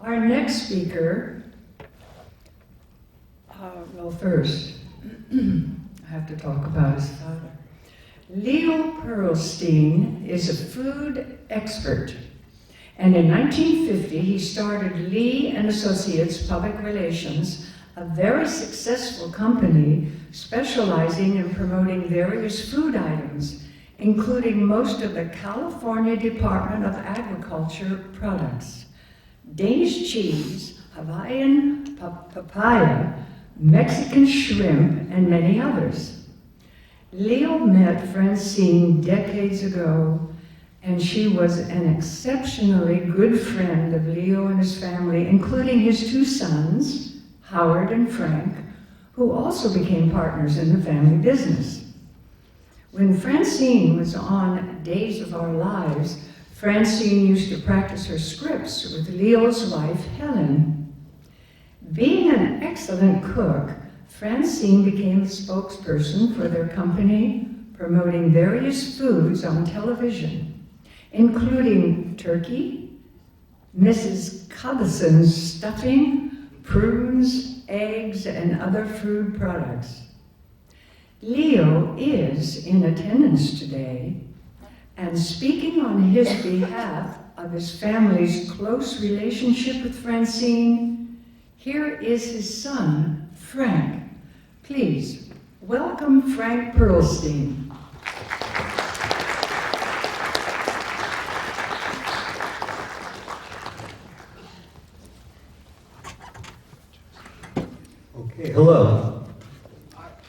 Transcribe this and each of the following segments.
Our next speaker, well, first, I have to talk about his father. Leo Pearlstein is a food expert, and in 1950 he started Lee and Associates Public Relations, a very successful company specializing in promoting various food items, including most of the California Department of Agriculture products: Danish cheese, Hawaiian papaya, Mexican shrimp, and many others. Leo met Francine decades ago, and she was an exceptionally good friend of Leo and his family, including his two sons, Howard and Frank, who also became partners in the family business. When Francine was on Days of Our Lives, Francine used to practice her scripts with Leo's wife, Helen. Being an excellent cook, Francine became the spokesperson for their company, promoting various foods on television, including turkey, Mrs. Cobison's stuffing, prunes, eggs, and other food products. Leo is in attendance today, and speaking on his behalf of his family's close relationship with Francine, here is his son, Frank. Please, welcome Frank Pearlstein. Okay, hello.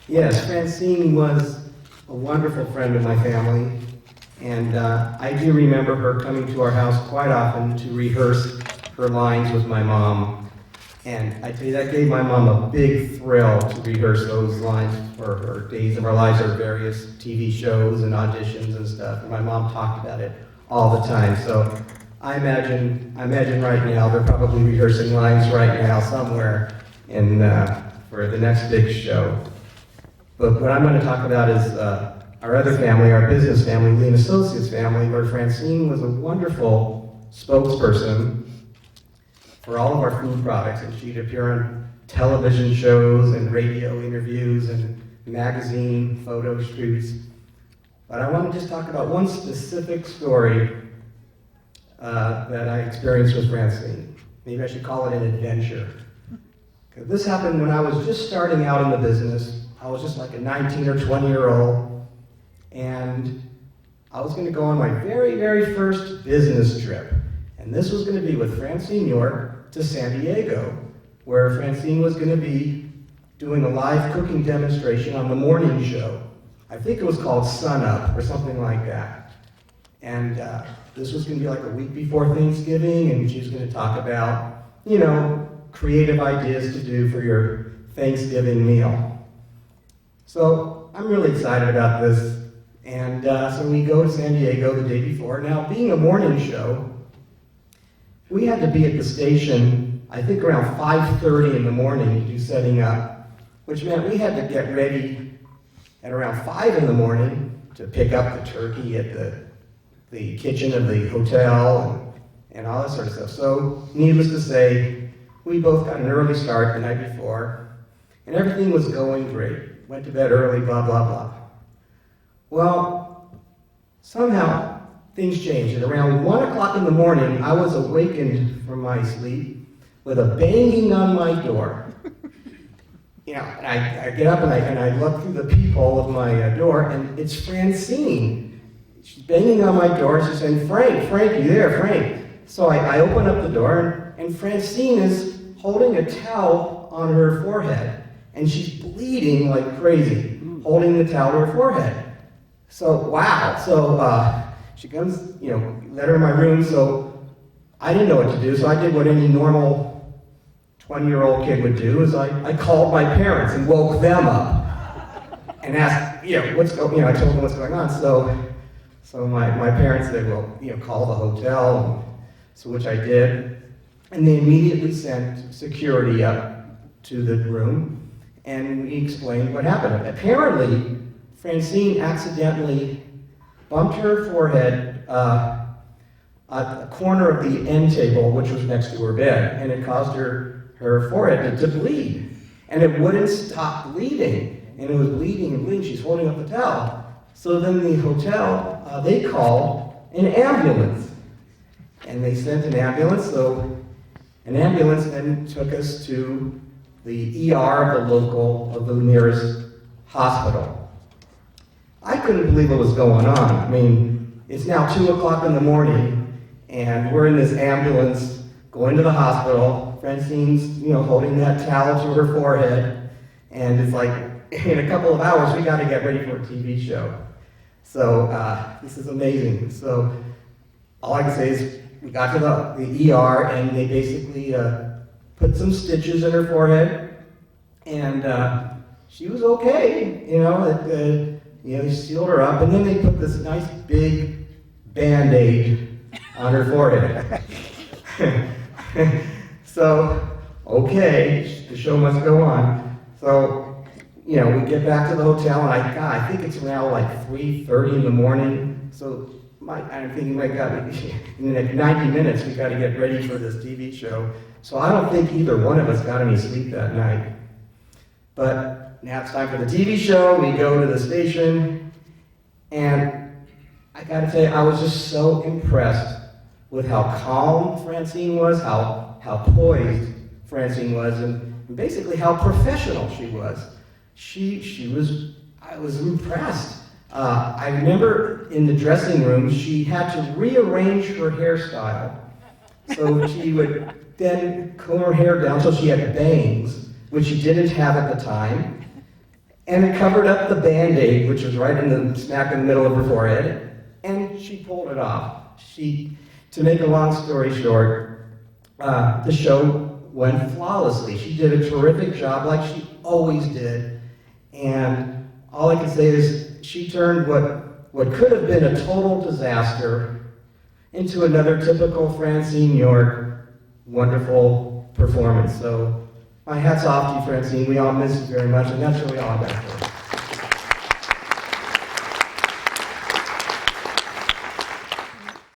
Yes, Francine was a wonderful friend of my family, and I do remember her coming to our house quite often to rehearse her lines with my mom. And I tell you, that gave my mom a big thrill to rehearse those lines for her Days of Our Lives, or various TV shows and auditions and stuff. And my mom talked about it all the time. So I imagine right now they're probably rehearsing lines right now somewhere for the next big show. But what I'm going to talk about is our other family, our business family, Lee and Associates family, where Francine was a wonderful spokesperson for all of our food products, and she'd appear on television shows and radio interviews and magazine photo shoots. But I want to just talk about one specific story that I experienced with Francine. Maybe I should call it an adventure. This happened when I was just starting out in the business. I was just like a 19 or 20-year-old, and I was going to go on my very, very first business trip. And this was going to be with Francine York to San Diego, where Francine was going to be doing a live cooking demonstration on the morning show. I think it was called Sun Up or something like that. And this was going to be like a week before Thanksgiving, and she was going to talk about, creative ideas to do for your Thanksgiving meal. So I'm really excited about this. And so we go to San Diego the day before. Now, being a morning show, we had to be at the station, I think around 5:30 in the morning to do setting up, which meant we had to get ready at around 5 in the morning to pick up the turkey at the kitchen of the hotel and all that sort of stuff. So, needless to say, we both got an early start the night before, and everything was going great. Went to bed early, blah, blah, blah. Well, somehow things changed. At around 1 o'clock in the morning, I was awakened from my sleep with a banging on my door. And I get up and I look through the peephole of my door, and it's Francine. She's banging on my door. She's saying, Frank, you there, Frank? So I open up the door, and Francine is holding a towel on her forehead, and she's bleeding like crazy, holding the towel to her forehead. So, wow. So she comes, let her in my room, so I didn't know what to do, so I did what any normal 20-year-old kid would do, is I called my parents and woke them up and asked, I told them what's going on. So my parents said, well, call the hotel, so which I did. And they immediately sent security up to the room, and we explained what happened. Apparently, Francine accidentally bumped her forehead a corner of the end table, which was next to her bed, and it caused her forehead to bleed. And it wouldn't stop bleeding, and it was bleeding and bleeding. She's holding up the towel. So then the hotel, they called an ambulance. And they sent an ambulance, so an ambulance then took us to the ER of the nearest hospital. I couldn't believe what was going on. I mean, it's now 2 o'clock in the morning, and we're in this ambulance going to the hospital. Francine's, holding that towel to her forehead, and it's like, in a couple of hours, we got to get ready for a TV show. So this is amazing. So all I can say is we got to the ER, and they basically put some stitches in her forehead, and she was okay. They sealed her up, and then they put this nice big Band-Aid on her forehead. So, okay, the show must go on. So, we get back to the hotel, and I think it's now like 3:30 in the morning. So I'm thinking, my God, in the next 90 minutes, we got to get ready for this TV show. So I don't think either one of us got any sleep that night. But now it's time for the TV show. We go to the station, and I got to tell you, I was just so impressed with how calm Francine was, how poised Francine was, and basically how professional she was. I was impressed. I remember in the dressing room, she had to rearrange her hairstyle. So she would then comb her hair down so she had bangs, which she didn't have at the time. And it covered up the Band-Aid, which was right smack in the middle of her forehead. And she pulled it off. To make a long story short, the show went flawlessly. She did a terrific job like she always did. And all I can say is, she turned what could have been a total disaster into another typical Francine York wonderful performance. So my hat's off to you, Francine. We all miss you very much, and that's really all I got for you.